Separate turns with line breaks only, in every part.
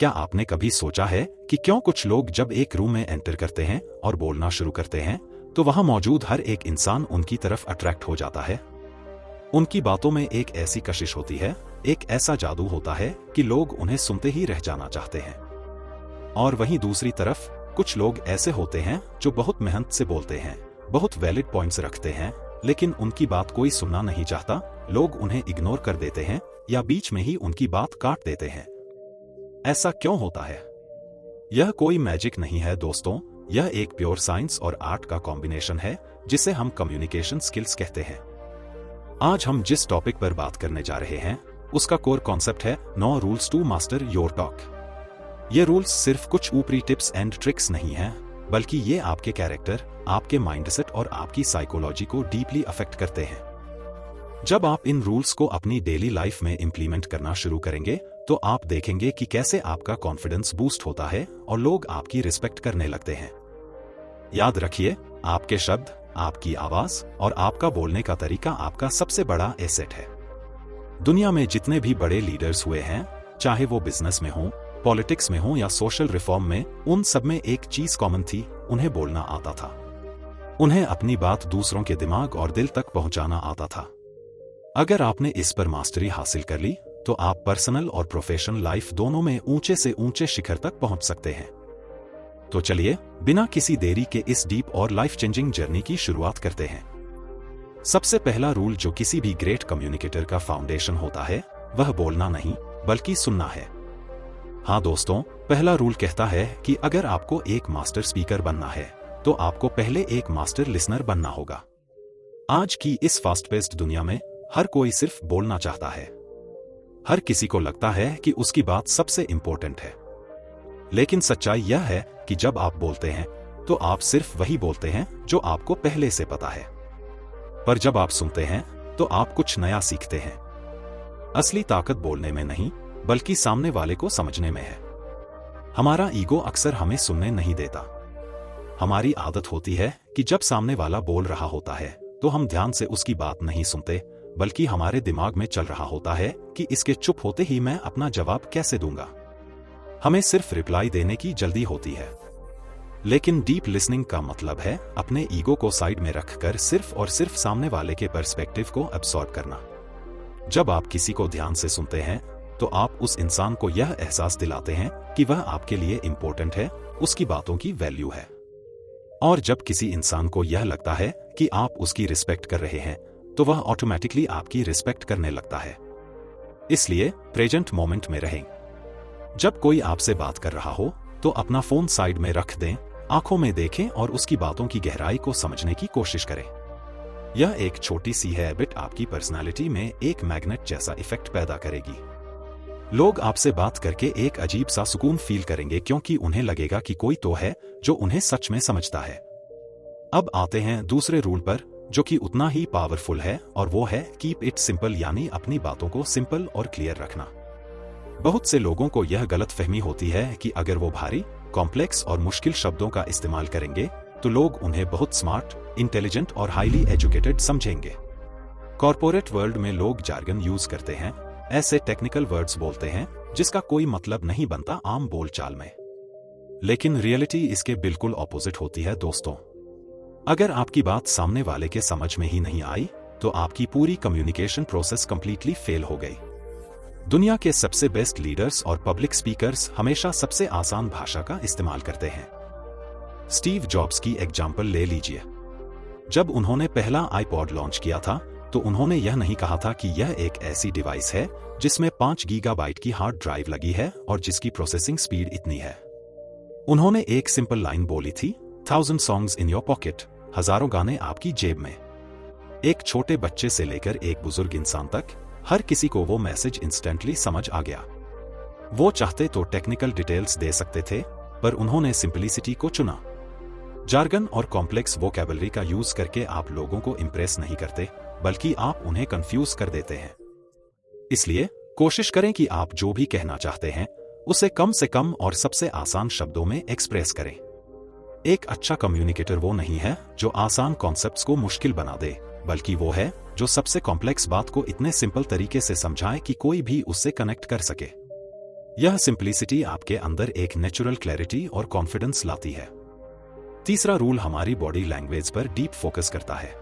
क्या आपने कभी सोचा है कि क्यों कुछ लोग जब एक रूम में एंटर करते हैं और बोलना शुरू करते हैं तो वहां मौजूद हर एक इंसान उनकी तरफ अट्रैक्ट हो जाता है? उनकी बातों में एक ऐसी कशिश होती है, एक ऐसा जादू होता है कि लोग उन्हें सुनते ही रह जाना चाहते हैं। और वहीं दूसरी तरफ कुछ लोग ऐसे होते हैं जो बहुत मेहनत से बोलते हैं, बहुत वैलिड पॉइंट्स रखते हैं, लेकिन उनकी बात कोई सुनना नहीं चाहता। लोग उन्हें इग्नोर कर देते हैं या बीच में ही उनकी बात काट देते हैं। ऐसा क्यों होता है? यह कोई मैजिक नहीं है दोस्तों, यह एक प्योर साइंस और आर्ट का कॉम्बिनेशन है जिसे हम कम्युनिकेशन स्किल्स कहते हैं। आज हम जिस टॉपिक पर बात करने जा रहे हैं उसका कोर कॉन्सेप्ट है 9 rules to master your talk. ये रूल्स सिर्फ कुछ ऊपरी टिप्स एंड ट्रिक्स नहीं हैं, बल्कि ये आपके कैरेक्टर, आपके माइंडसेट और आपकी साइकोलॉजी को डीपली अफेक्ट करते हैं। जब आप इन रूल्स को अपनी डेली लाइफ में इंप्लीमेंट करना शुरू करेंगे तो आप देखेंगे कि कैसे आपका कॉन्फिडेंस बूस्ट होता है और लोग आपकी रिस्पेक्ट करने लगते हैं। याद रखिए, आपके शब्द, आपकी आवाज और आपका बोलने का तरीका आपका सबसे बड़ा एसेट है। दुनिया में जितने भी बड़े लीडर्स हुए हैं, चाहे वो बिजनेस में हो, पॉलिटिक्स में हो या सोशल रिफॉर्म में, उन सब में एक चीज कॉमन थी, उन्हें बोलना आता था। उन्हें अपनी बात दूसरों के दिमाग और दिल तक पहुंचाना आता था। अगर आपने इस पर मास्टरी हासिल कर ली तो आप पर्सनल और प्रोफेशनल लाइफ दोनों में ऊंचे से ऊंचे शिखर तक पहुंच सकते हैं। तो चलिए, बिना किसी देरी के इस डीप और लाइफ चेंजिंग जर्नी की शुरुआत करते हैं। सबसे पहला रूल जो किसी भी ग्रेट कम्युनिकेटर का फाउंडेशन होता है, वह बोलना नहीं बल्कि सुनना है। हाँ दोस्तों, पहला रूल कहता है कि अगर आपको एक मास्टर स्पीकर बनना है तो आपको पहले एक मास्टर लिसनर बनना होगा। आज की इस फास्ट पेस्ड दुनिया में हर कोई सिर्फ बोलना चाहता है। हर किसी को लगता है कि उसकी बात सबसे इंपॉर्टेंट है। लेकिन सच्चाई यह है कि जब आप बोलते हैं तो आप सिर्फ वही बोलते हैं जो आपको पहले से पता है। पर जब आप सुनते हैं तो आप कुछ नया सीखते हैं। असली ताकत बोलने में नहीं, बल्कि सामने वाले को समझने में है। हमारा ईगो अक्सर हमें सुनने नहीं देता। हमारी आदत होती है कि जब सामने वाला बोल रहा होता है तो हम ध्यान से उसकी बात नहीं सुनते, बल्कि हमारे दिमाग में चल रहा होता है कि इसके चुप होते ही मैं अपना जवाब कैसे दूंगा। हमें सिर्फ रिप्लाई देने की जल्दी होती है। लेकिन डीप लिसनिंग का मतलब है अपने ईगो को साइड में रखकर सिर्फ और सिर्फ सामने वाले के पर्सपेक्टिव को अब्सॉर्ब करना। जब आप किसी को ध्यान से सुनते हैं तो आप उस इंसान को यह एहसास दिलाते हैं कि वह आपके लिए इंपॉर्टेंट है, उसकी बातों की वैल्यू है। और जब किसी इंसान को यह लगता है कि आप उसकी रिस्पेक्ट कर रहे हैं तो वह ऑटोमेटिकली आपकी रिस्पेक्ट करने लगता है। इसलिए प्रेजेंट मोमेंट में रहें। जब कोई आपसे बात कर रहा हो तो अपना फोन साइड में रख दें, आंखों में देखें और उसकी बातों की गहराई को समझने की कोशिश करें। यह एक छोटी सी हैबिट आपकी पर्सनालिटी में एक मैग्नेट जैसा इफेक्ट पैदा करेगी। लोग आपसे बात करके एक अजीब सा सुकून फील करेंगे, क्योंकि उन्हें लगेगा कि कोई तो है जो उन्हें सच में समझता है। अब आते हैं दूसरे रूल पर, जो कि उतना ही पावरफुल है, और वो है कीप इट सिंपल, यानी अपनी बातों को सिंपल और क्लियर रखना। बहुत से लोगों को यह गलतफहमी होती है कि अगर वो भारी, कॉम्प्लेक्स और मुश्किल शब्दों का इस्तेमाल करेंगे तो लोग उन्हें बहुत स्मार्ट, इंटेलिजेंट और हाईली एजुकेटेड समझेंगे। कॉर्पोरेट वर्ल्ड में लोग जार्गन यूज करते हैं, ऐसे टेक्निकल वर्ड्स बोलते हैं जिसका कोई मतलब नहीं बनता आम बोलचाल में। लेकिन रियलिटी इसके बिल्कुल ऑपोजिट होती है दोस्तों। अगर आपकी बात सामने वाले के समझ में ही नहीं आई तो आपकी पूरी कम्युनिकेशन प्रोसेस कंप्लीटली फेल हो गई। दुनिया के सबसे बेस्ट लीडर्स और पब्लिक स्पीकर्स हमेशा सबसे आसान भाषा का इस्तेमाल करते हैं। स्टीव जॉब्स की एग्जाम्पल ले लीजिए। जब उन्होंने पहला आईपॉड लॉन्च किया था तो उन्होंने यह नहीं कहा था कि यह एक ऐसी डिवाइस है जिसमें 5 गीगाबाइट की हार्ड ड्राइव लगी है और जिसकी प्रोसेसिंग स्पीड इतनी है। उन्होंने एक सिंपल लाइन बोली थी, 1000 सॉन्ग्स इन योर पॉकेट, हजारों गाने आपकी जेब में। एक छोटे बच्चे से लेकर एक बुजुर्ग इंसान तक, हर किसी को वो मैसेज इंस्टेंटली समझ आ गया। वो चाहते तो टेक्निकल डिटेल्स दे सकते थे, पर उन्होंने सिंपलिसिटी को चुना। जार्गन और कॉम्प्लेक्स वोकैबुलरी का यूज करके आप लोगों को इंप्रेस नहीं करते, बल्कि आप उन्हें कंफ्यूज कर देते हैं। इसलिए कोशिश करें कि आप जो भी कहना चाहते हैं उसे कम से कम और सबसे आसान शब्दों में एक्सप्रेस करें। एक अच्छा कम्युनिकेटर वो नहीं है जो आसान कॉन्सेप्ट्स को मुश्किल बना दे, बल्कि वो है जो सबसे कॉम्प्लेक्स बात को इतने सिंपल तरीके से समझाए कि कोई भी उससे कनेक्ट कर सके। यह सिंप्लिसिटी आपके अंदर एक नेचुरल क्लैरिटी और कॉन्फिडेंस लाती है। तीसरा रूल हमारी बॉडी लैंग्वेज पर डीप फोकस करता है।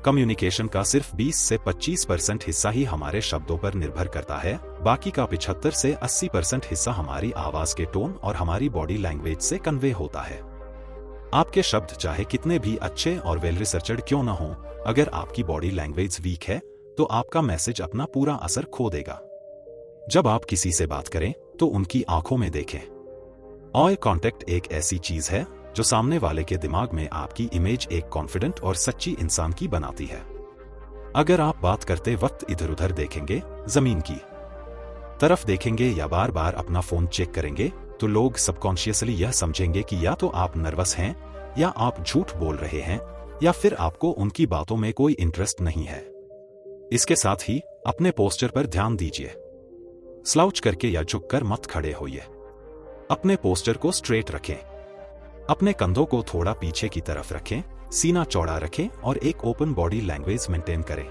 कम्युनिकेशन का सिर्फ 20 से 25% हिस्सा ही हमारे शब्दों पर निर्भर करता है, बाकी का 75 से 80% हिस्सा हमारी आवाज के टोन और हमारी बॉडी लैंग्वेज से कन्वे होता है। आपके शब्द चाहे कितने भी अच्छे और वेल रिसर्चड क्यों न हो, अगर आपकी बॉडी लैंग्वेज वीक है तो आपका मैसेज अपना पूरा असर खो देगा। जब आप किसी से बात करें तो उनकी आंखों में देखें। आई कांटेक्ट एक ऐसी चीज है जो सामने वाले के दिमाग में आपकी इमेज एक कॉन्फिडेंट और सच्ची इंसान की बनाती है। अगर आप बात करते वक्त इधर उधर देखेंगे, जमीन की तरफ देखेंगे या बार बार अपना फोन चेक करेंगे, तो लोग सबकॉन्शियसली यह समझेंगे कि या तो आप नर्वस हैं, या आप झूठ बोल रहे हैं, या फिर आपको उनकी बातों में कोई इंटरेस्ट नहीं है। इसके साथ ही अपने पोस्चर पर ध्यान दीजिए। स्लाउच करके या झुककर मत खड़े होइए। अपने पोस्चर को स्ट्रेट रखें। अपने कंधों को थोड़ा पीछे की तरफ रखें, सीना चौड़ा रखें और एक ओपन बॉडी लैंग्वेज मेंटेन करें।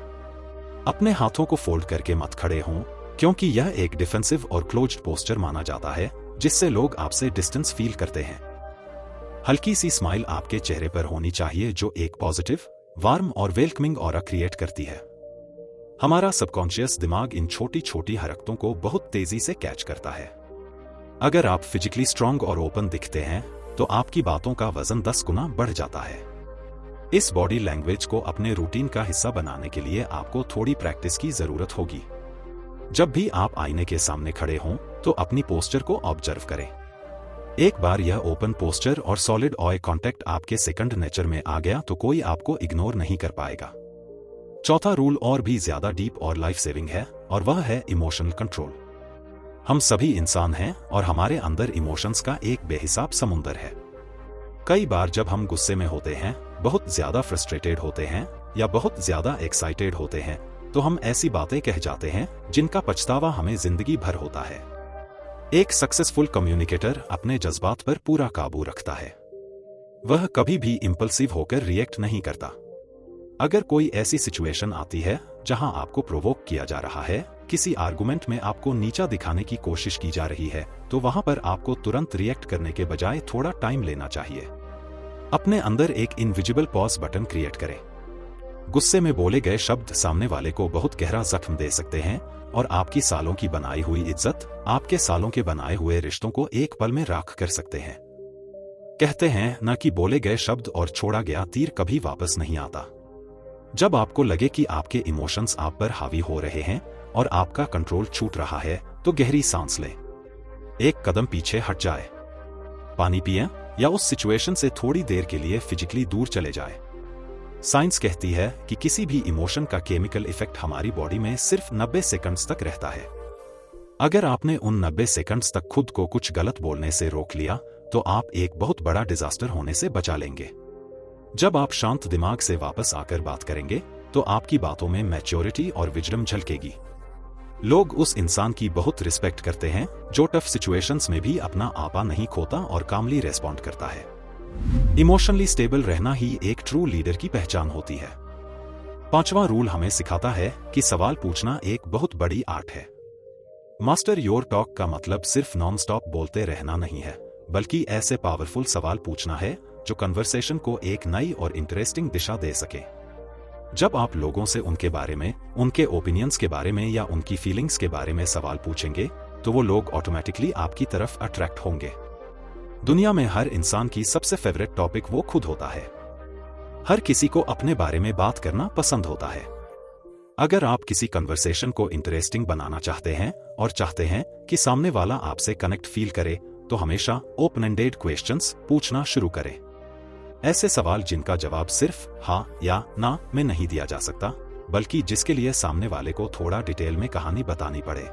अपने हाथों को फोल्ड करके मत खड़े हों, क्योंकि यह एक डिफेंसिव और क्लोज्ड पोस्चर माना जाता है, जिससे लोग आपसे डिस्टेंस फील करते हैं। हल्की सी स्माइल आपके चेहरे पर होनी चाहिए, जो एक पॉजिटिव, वार्म और वेलकमिंग ऑरा क्रिएट करती है। हमारा सबकॉन्शियस दिमाग इन छोटी छोटी हरकतों को बहुत तेजी से कैच करता है। अगर आप फिजिकली स्ट्रांग और ओपन दिखते हैं तो आपकी बातों का वजन 10 गुना बढ़ जाता है। इस बॉडी लैंग्वेज को अपने रूटीन का हिस्सा बनाने के लिए आपको थोड़ी प्रैक्टिस की जरूरत होगी। जब भी आप आईने के सामने खड़े हों तो अपनी पोस्चर को ऑब्जर्व करें। एक बार यह ओपन पोस्चर और सॉलिड आई कांटेक्ट आपके सेकंड नेचर में आ गया तो कोई आपको इग्नोर नहीं कर पाएगा। चौथा रूल और भी ज्यादा डीप और लाइफ सेविंग है, और वह है इमोशनल कंट्रोल। हम सभी इंसान हैं और हमारे अंदर इमोशंस का एक बेहिसाब समुंदर है। कई बार जब हम गुस्से में होते हैं, बहुत ज्यादा फ्रस्ट्रेटेड होते हैं या बहुत ज्यादा एक्साइटेड होते हैं, तो हम ऐसी बातें कह जाते हैं जिनका पछतावा हमें जिंदगी भर होता है। एक सक्सेसफुल कम्युनिकेटर अपने जज्बात पर पूरा काबू रखता है। वह कभी भी इंपल्सिव होकर रिएक्ट नहीं करता। अगर कोई ऐसी सिचुएशन आती है जहां आपको प्रोवोक किया जा रहा है, किसी आर्गुमेंट में आपको नीचा दिखाने की कोशिश की जा रही है, तो वहां पर आपको तुरंत रिएक्ट करने के बजाय थोड़ा टाइम लेना चाहिए। अपने अंदर एक इनविजिबल पॉज बटन क्रिएट करें। गुस्से में बोले गए शब्द सामने वाले को बहुत गहरा जख्म दे सकते हैं और आपकी सालों की बनाई हुई इज्जत, आपके सालों के बनाए हुए रिश्तों को एक पल में राख कर सकते हैं। कहते हैं न कि बोले गए शब्द और छोड़ा गया तीर कभी वापस नहीं आता। जब आपको लगे कि आपके इमोशंस आप पर हावी हो रहे हैं और आपका कंट्रोल छूट रहा है, तो गहरी सांस लें। एक कदम पीछे हट जाए, पानी पिएं या उस सिचुएशन से थोड़ी देर के लिए फिजिकली दूर चले जाए। साइंस कहती है कि किसी भी इमोशन का केमिकल इफेक्ट हमारी बॉडी में सिर्फ 90 सेकंड्स तक रहता है। अगर आपने उन 90 सेकंड्स तक खुद को कुछ गलत बोलने से रोक लिया, तो आप एक बहुत बड़ा डिजास्टर होने से बचा लेंगे। जब आप शांत दिमाग से वापस आकर बात करेंगे, तो आपकी बातों में मैच्योरिटी और विजडम झलकेगी। लोग उस इंसान की बहुत रिस्पेक्ट करते हैं जो टफ सिचुएशंस में भी अपना आपा नहीं खोता और कामली रेस्पॉन्ड करता है। इमोशनली स्टेबल रहना ही एक ट्रू लीडर की पहचान होती है। पांचवा रूल हमें सिखाता है कि सवाल पूछना एक बहुत बड़ी आर्ट है। मास्टर योर टॉक का मतलब सिर्फ नॉन स्टॉप बोलते रहना नहीं है, बल्कि ऐसे पावरफुल सवाल पूछना है जो कन्वर्सेशन को एक नई और इंटरेस्टिंग दिशा दे सके। जब आप लोगों से उनके बारे में, उनके ओपिनियंस के बारे में या उनकी फीलिंग्स के बारे में सवाल पूछेंगे, तो वो लोग ऑटोमेटिकली आपकी तरफ अट्रैक्ट होंगे। दुनिया में हर इंसान की सबसे फेवरेट टॉपिक वो खुद होता है। हर किसी को अपने बारे में बात करना पसंद होता है। अगर आप किसी कन्वर्सेशन को इंटरेस्टिंग बनाना चाहते हैं और चाहते हैं कि सामने वाला आपसे कनेक्ट फील करे, तो हमेशा ओपन एंडेड क्वेश्चंस पूछना शुरू करें। ऐसे सवाल जिनका जवाब सिर्फ हाँ या ना में नहीं दिया जा सकता, बल्कि जिसके लिए सामने वाले को थोड़ा डिटेल में कहानी बतानी पड़े।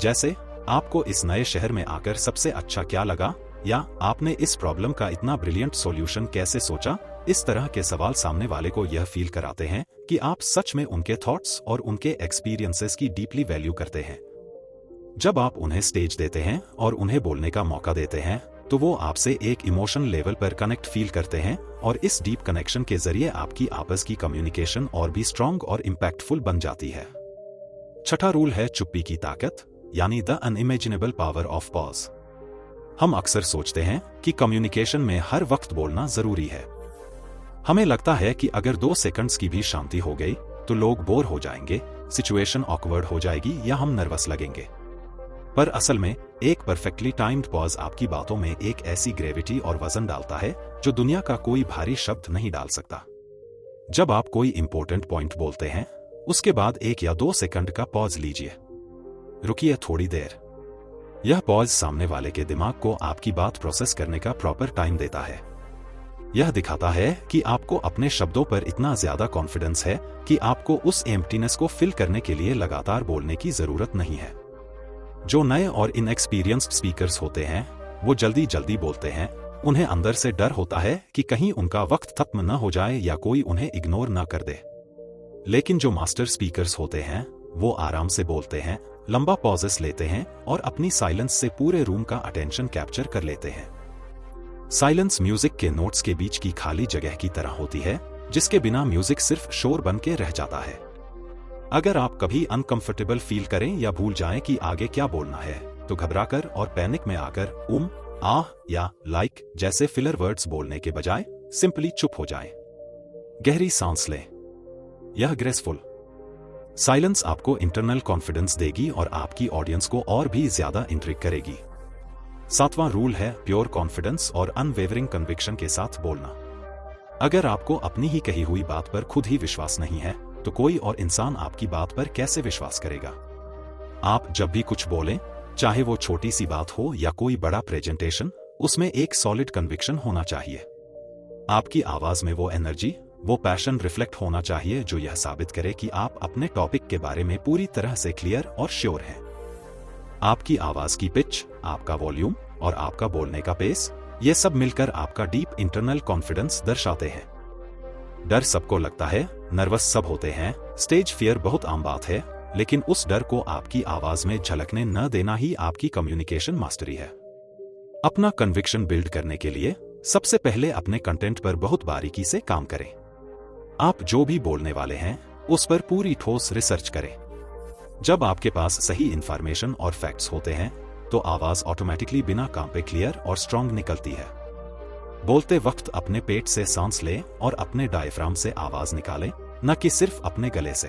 जैसे, आपको इस नए शहर में आकर सबसे अच्छा क्या लगा, या आपने इस प्रॉब्लम का इतना ब्रिलियंट सॉल्यूशन कैसे सोचा। इस तरह के सवाल सामने वाले को यह फील कराते हैं कि आप सच में उनके थॉट्स और उनके एक्सपीरियंसेस की डीपली वैल्यू करते हैं। जब आप उन्हें स्टेज देते हैं और उन्हें बोलने का मौका देते हैं, तो वो आपसे एक इमोशन लेवल पर कनेक्ट फील करते हैं और इस डीप कनेक्शन के जरिए आपकी आपस की कम्युनिकेशन और भी स्ट्रांग और इम्पैक्टफुल बन जाती है। छठा रूल है चुप्पी की ताकत। यानी the unimaginable power of pause. हम अक्सर सोचते हैं कि कम्युनिकेशन में हर वक्त बोलना जरूरी है। हमें लगता है कि अगर 2 सेकंड्स की भी शांति हो गई तो लोग बोर हो जाएंगे, सिचुएशन ऑकवर्ड हो जाएगी या हम नर्वस लगेंगे। पर असल में एक परफेक्टली टाइम्ड पॉज आपकी बातों में एक ऐसी ग्रेविटी और वजन डालता है जो दुनिया का कोई भारी शब्द नहीं डाल सकता। जब आप कोई इंपॉर्टेंट पॉइंट बोलते हैं, उसके बाद 1 या 2 सेकंड का पॉज लीजिए। रुकिए थोड़ी देर। यह पॉज सामने वाले के दिमाग को आपकी बात प्रोसेस करने का प्रॉपर टाइम देता है। यह दिखाता है कि आपको अपने शब्दों पर इतना ज्यादा कॉन्फिडेंस है कि आपको उस एम्प्टीनेस को फिल करने के लिए लगातार बोलने की जरूरत नहीं है। जो नए और इनएक्सपीरियंस्ड स्पीकर्स होते हैं वो जल्दी जल्दी बोलते हैं। उन्हें अंदर से डर होता है कि कहीं उनका वक्त खत्म न हो जाए या कोई उन्हें इग्नोर न कर दे। लेकिन जो मास्टर स्पीकर्स होते हैं वो आराम से बोलते हैं, लंबा पॉजेस लेते हैं और अपनी साइलेंस से पूरे रूम का अटेंशन कैप्चर कर लेते हैं। साइलेंस म्यूजिक के नोट्स के बीच की खाली जगह की तरह होती है, जिसके बिना म्यूजिक सिर्फ शोर बन के रह जाता है। अगर आप कभी अनकंफर्टेबल फील करें या भूल जाएं कि आगे क्या बोलना है, तो घबराकर और पैनिक में आकर आह या लाइक जैसे फिलर वर्ड्स बोलने के बजाय सिंपली चुप हो जाएं। गहरी सांस लें। यह ग्रेसफुल साइलेंस आपको इंटरनल कॉन्फिडेंस देगी और आपकी ऑडियंस को और भी ज्यादा इंट्रिग करेगी। 7वां रूल है प्योर कॉन्फिडेंस और अनवेवरिंग कन्विक्शन के साथ बोलना। अगर आपको अपनी ही कही हुई बात पर खुद ही विश्वास नहीं है तो कोई और इंसान आपकी बात पर कैसे विश्वास करेगा। आप जब भी कुछ बोलें, चाहे वो छोटी सी बात हो या कोई बड़ा प्रेजेंटेशन, उसमें एक सॉलिड कन्विक्शन होना चाहिए। आपकी आवाज में वो एनर्जी, वो पैशन रिफ्लेक्ट होना चाहिए जो यह साबित करे कि आप अपने टॉपिक के बारे में पूरी तरह से क्लियर और श्योर हैं। आपकी आवाज की पिच, आपका वॉल्यूम और आपका बोलने का पेस, ये सब मिलकर आपका डीप इंटरनल कॉन्फिडेंस दर्शाते हैं। डर सबको लगता है, नर्वस सब होते हैं, स्टेज फियर बहुत आम बात है, लेकिन उस डर को आपकी आवाज में झलकने न देना ही आपकी कम्युनिकेशन मास्टरी है। अपना कन्विक्शन बिल्ड करने के लिए सबसे पहले अपने कंटेंट पर बहुत बारीकी से काम करें। आप जो भी बोलने वाले हैं उस पर पूरी ठोस रिसर्च करें। जब आपके पास सही इंफॉर्मेशन और फैक्ट्स होते हैं तो आवाज ऑटोमेटिकली बिना काम पे क्लियर और स्ट्रांग निकलती है। बोलते वक्त अपने पेट से सांस लें और अपने डायफ्राम से आवाज निकालें, न कि सिर्फ अपने गले से।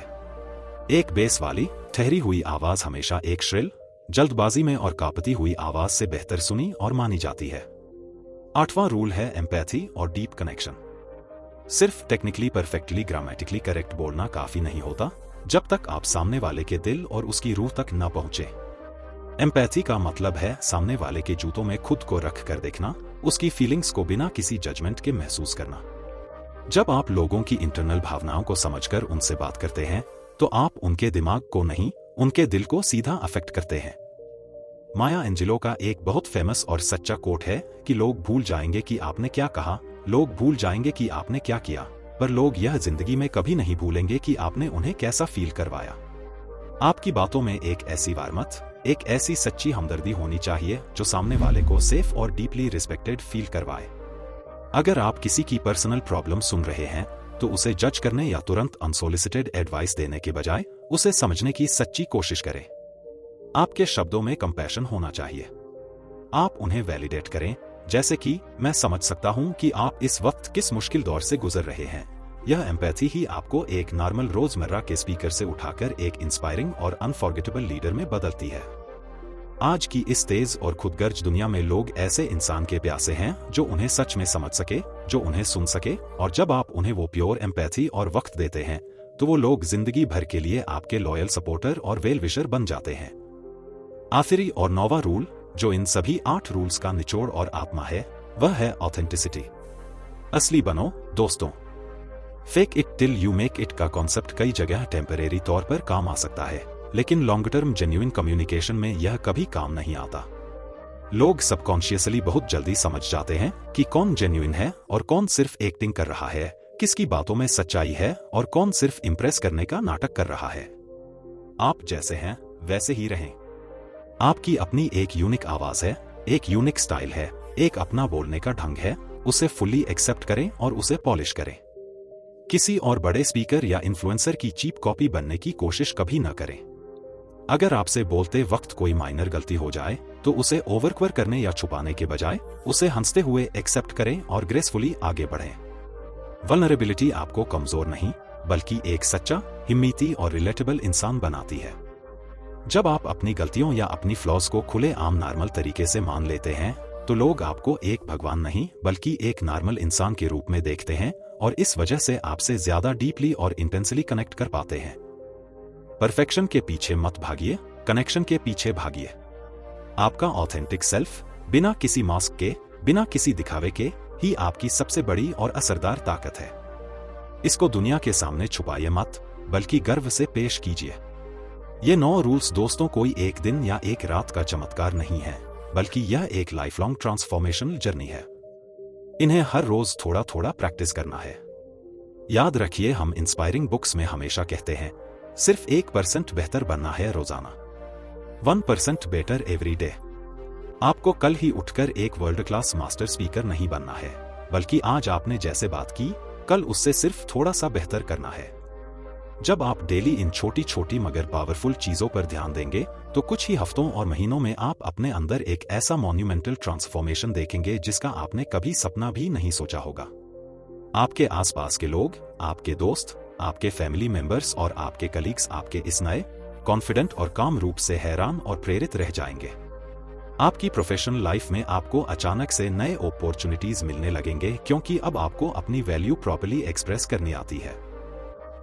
एक बेस वाली ठहरी हुई आवाज हमेशा एक श्रिल, जल्दबाजी में और कांपती हुई आवाज से बेहतर सुनी और मानी जाती है। 8वां रूल है एम्पैथी और डीप कनेक्शन। सिर्फ टेक्निकली परफेक्टली ग्रामेटिकली करेक्ट बोलना काफी नहीं होता जब तक आप सामने वाले के दिल और उसकी रूह तक न पहुंचे। एम्पैथी का मतलब है सामने वाले के जूतों में खुद को रख कर देखना, उसकी फीलिंग्स को बिना किसी जजमेंट के महसूस करना। जब आप लोगों की इंटरनल भावनाओं को समझकर उनसे बात करते हैं तो आप उनके दिमाग को नहीं, उनके दिल को सीधा अफेक्ट करते हैं। माया एंजेलो का एक बहुत फेमस और सच्चा कोट है कि लोग भूल जाएंगे कि आपने क्या कहा, लोग भूल जाएंगे कि आपने क्या किया, पर लोग यह जिंदगी में कभी नहीं भूलेंगे कि आपने उन्हें कैसा फील करवाया। आपकी बातों में एक ऐसी वार्मथ, एक ऐसी सच्ची हमदर्दी होनी चाहिए जो सामने वाले को सेफ और डीपली रिस्पेक्टेड फील करवाए। अगर आप किसी की पर्सनल प्रॉब्लम सुन रहे हैं तो उसे जज करने या तुरंत अनसोलिसिटेड एडवाइस देने के बजाय उसे समझने की सच्ची कोशिश करें। आपके शब्दों में कंपैशन होना चाहिए। आप उन्हें वैलिडेट करें, जैसे कि मैं समझ सकता हूं कि आप इस वक्त किस मुश्किल दौर से गुजर रहे हैं। यह एम्पैथी ही आपको एक नॉर्मल रोजमर्रा के स्पीकर से उठाकर एक इंस्पायरिंग और अनफॉरगेटेबल लीडर में बदलती है। आज की इस तेज और खुदगर्ज दुनिया में लोग ऐसे इंसान के प्यासे हैं जो उन्हें सच में समझ सके, जो उन्हें सुन सके, और जब आप उन्हें वो प्योर एम्पैथी और वक्त देते हैं तो वो लोग जिंदगी भर के लिए आपके लॉयल सपोर्टर और वेल विशर बन जाते हैं। आखिरी और 9वां रूल, जो इन सभी 8 रूल्स का निचोड़ और आत्मा है, वह है ऑथेंटिसिटी। असली बनो दोस्तों। Fake it till you make it का कॉन्सेप्ट कई जगह टेम्परेरी तौर पर काम आ सकता है, लेकिन लॉन्ग टर्म जेन्युइन कम्युनिकेशन में यह कभी काम नहीं आता। लोग सबकॉन्शियसली बहुत जल्दी समझ जाते हैं कि कौन जेन्युइन है और कौन सिर्फ एक्टिंग कर रहा है, किसकी बातों में सच्चाई है और कौन सिर्फ इंप्रेस करने का नाटक कर रहा है। आप जैसे हैं वैसे ही रहें। आपकी अपनी एक यूनिक आवाज है, एक यूनिक स्टाइल है, एक अपना बोलने का ढंग है। उसे फुल्ली एक्सेप्ट करें और उसे पॉलिश करें। किसी और बड़े स्पीकर या इन्फ्लुएंसर की चीप कॉपी बनने की कोशिश कभी न करें। अगर आपसे बोलते वक्त कोई माइनर गलती हो जाए तो उसे ओवरकवर करने या छुपाने के बजाय उसे हंसते हुए एक्सेप्ट करें और ग्रेसफुली आगे बढ़ें। वल्नरेबिलिटी आपको कमजोर नहीं बल्कि एक सच्चा, हिम्मती और रिलेटेबल इंसान बनाती है। जब आप अपनी गलतियों या अपनी फ्लॉज को खुले आम नॉर्मल तरीके से मान लेते हैं तो लोग आपको एक भगवान नहीं बल्कि एक नॉर्मल इंसान के रूप में देखते हैं और इस वजह से आपसे ज्यादा डीपली और इंटेंसली कनेक्ट कर पाते हैं। परफेक्शन के पीछे मत भागिए, कनेक्शन के पीछे भागिए। आपका ऑथेंटिक सेल्फ बिना किसी मास्क के, बिना किसी दिखावे के ही आपकी सबसे बड़ी और असरदार ताकत है। इसको दुनिया के सामने छुपाइए मत बल्कि गर्व से पेश कीजिए। ये 9 रूल्स दोस्तों कोई एक दिन या एक रात का चमत्कार नहीं है बल्कि यह एक लाइफ लॉन्ग ट्रांसफॉर्मेशनल जर्नी है। इन्हें हर रोज थोड़ा थोड़ा प्रैक्टिस करना है। याद रखिए, हम इंस्पायरिंग बुक्स में हमेशा कहते हैं सिर्फ 1% बेहतर बनना है रोजाना, 1% बेटर एवरी डे। आपको कल ही उठकर एक वर्ल्ड क्लास मास्टर स्पीकर नहीं बनना है बल्कि आज आपने जैसे बात की कल उससे सिर्फ थोड़ा सा बेहतर करना है। जब आप डेली इन छोटी छोटी मगर पावरफुल चीजों पर ध्यान देंगे तो कुछ ही हफ्तों और महीनों में आप अपने अंदर एक ऐसा मॉन्यूमेंटल ट्रांसफॉर्मेशन देखेंगे जिसका आपने कभी सपना भी नहीं सोचा होगा। आपके आसपास के लोग, आपके दोस्त, आपके फैमिली मेंबर्स और आपके कलीग्स आपके इस नए, कॉन्फिडेंट और काम रूप से हैरान और प्रेरित रह जाएंगे। आपकी प्रोफेशनल लाइफ में आपको अचानक से नए अपॉर्चुनिटीज मिलने लगेंगे क्योंकि अब आपको अपनी वैल्यू प्रॉपर्ली एक्सप्रेस करनी आती है।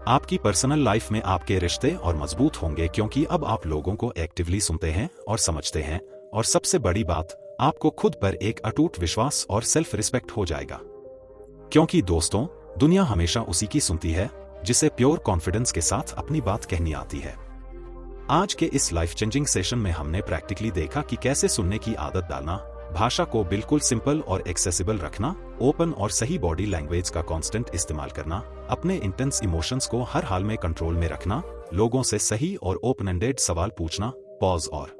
आपकी पर्सनल लाइफ में आपके रिश्ते और मजबूत होंगे क्योंकि अब आप लोगों को एक्टिवली सुनते हैं और समझते हैं, और सबसे बड़ी बात, आपको खुद पर एक अटूट विश्वास और सेल्फ रिस्पेक्ट हो जाएगा। क्योंकि दोस्तों, दुनिया हमेशा उसी की सुनती है जिसे प्योर कॉन्फिडेंस के साथ अपनी बात कहनी आती है। आज के इस लाइफ चेंजिंग सेशन में हमने प्रैक्टिकली देखा कि कैसे सुनने की आदत डालना, भाषा को बिल्कुल सिंपल और एक्सेसिबल रखना, ओपन और सही बॉडी लैंग्वेज का कांस्टेंट इस्तेमाल करना, अपने इंटेंस इमोशंस को हर हाल में कंट्रोल में रखना, लोगों से सही और ओपन एंडेड सवाल पूछना, पॉज और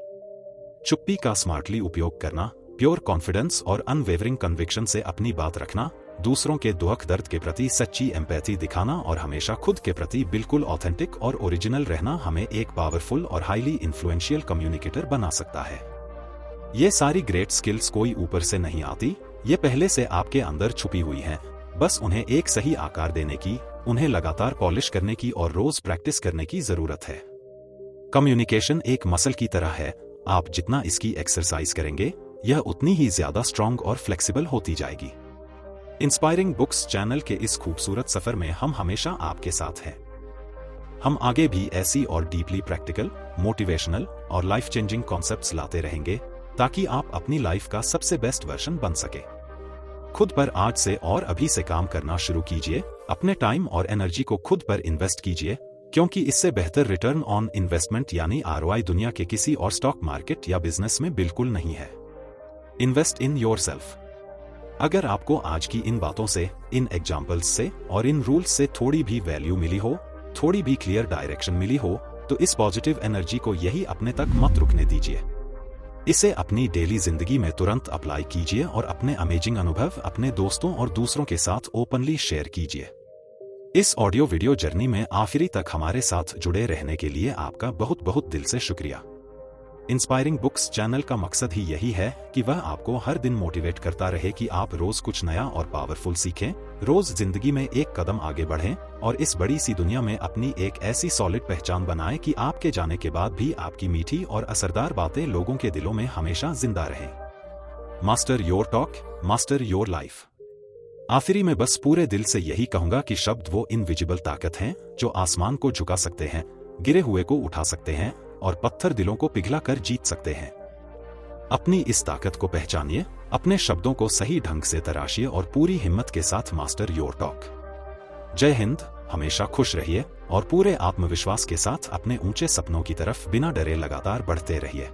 चुप्पी का स्मार्टली उपयोग करना, प्योर कॉन्फिडेंस और अनवेवरिंग कन्विक्शन से अपनी बात रखना, दूसरों के दुख दर्द के प्रति सच्ची एम्पैथी दिखाना और हमेशा खुद के प्रति बिल्कुल ऑथेंटिक और ओरिजिनल रहना हमें एक पावरफुल और हाईली इन्फ्लुएंशियल कम्युनिकेटर बना सकता है। ये सारी ग्रेट स्किल्स कोई ऊपर से नहीं आती, ये पहले से आपके अंदर छुपी हुई हैं। बस उन्हें एक सही आकार देने की, उन्हें लगातार पॉलिश करने की और रोज प्रैक्टिस करने की जरूरत है। कम्युनिकेशन एक मसल की तरह है, आप जितना इसकी एक्सरसाइज करेंगे यह उतनी ही ज्यादा स्ट्रांग और फ्लेक्सिबल होती जाएगी। इंस्पायरिंग बुक्स चैनल के इस खूबसूरत सफर में हम हमेशा आपके साथ हैं। हम आगे भी ऐसी और डीपली प्रैक्टिकल, मोटिवेशनल और लाइफ चेंजिंग कॉन्सेप्ट्स लाते रहेंगे ताकि आप अपनी लाइफ का सबसे बेस्ट वर्जन बन सके। खुद पर आज से और अभी से काम करना शुरू कीजिए। अपने टाइम और एनर्जी को खुद पर इन्वेस्ट कीजिए क्योंकि इससे बेहतर रिटर्न ऑन इन्वेस्टमेंट यानी ROI दुनिया के किसी और स्टॉक मार्केट या बिजनेस में बिल्कुल नहीं है। Invest in yourself. अगर आपको आज की इन बातों से, इन एग्जाम्पल्स से और इन रूल्स से थोड़ी भी वैल्यू मिली हो, थोड़ी भी क्लियर डायरेक्शन मिली हो, तो इस पॉजिटिव एनर्जी को यही अपने तक मत रुकने दीजिए। इसे अपनी डेली जिंदगी में तुरंत अप्लाई कीजिए और अपने अमेजिंग अनुभव अपने दोस्तों और दूसरों के साथ ओपनली शेयर कीजिए। इस ऑडियो वीडियो जर्नी में आखिरी तक हमारे साथ जुड़े रहने के लिए आपका बहुत बहुत दिल से शुक्रिया। इंस्पायरिंग बुक्स चैनल का मकसद ही यही है कि वह आपको हर दिन मोटिवेट करता रहे कि आप रोज कुछ नया और पावरफुल सीखें, रोज जिंदगी में एक कदम आगे बढ़ें और इस बड़ी सी दुनिया में अपनी एक ऐसी सॉलिड पहचान बनाएं कि आपके जाने के बाद भी आपकी मीठी और असरदार बातें लोगों के दिलों में हमेशा जिंदा रहें। Master your talk, master your life. आखिरी में बस पूरे दिल से यही कहूंगा कि शब्द वो इनविजिबल ताकत हैं जो आसमान को झुका सकते हैं, गिरे हुए को उठा सकते हैं और पत्थर दिलों को पिघला कर जीत सकते हैं। अपनी इस ताकत को पहचानिए, अपने शब्दों को सही ढंग से तराशिए और पूरी हिम्मत के साथ मास्टर योर टॉक। जय हिंद, हमेशा खुश रहिए और पूरे आत्मविश्वास के साथ अपने ऊंचे सपनों की तरफ बिना डरे लगातार बढ़ते रहिए।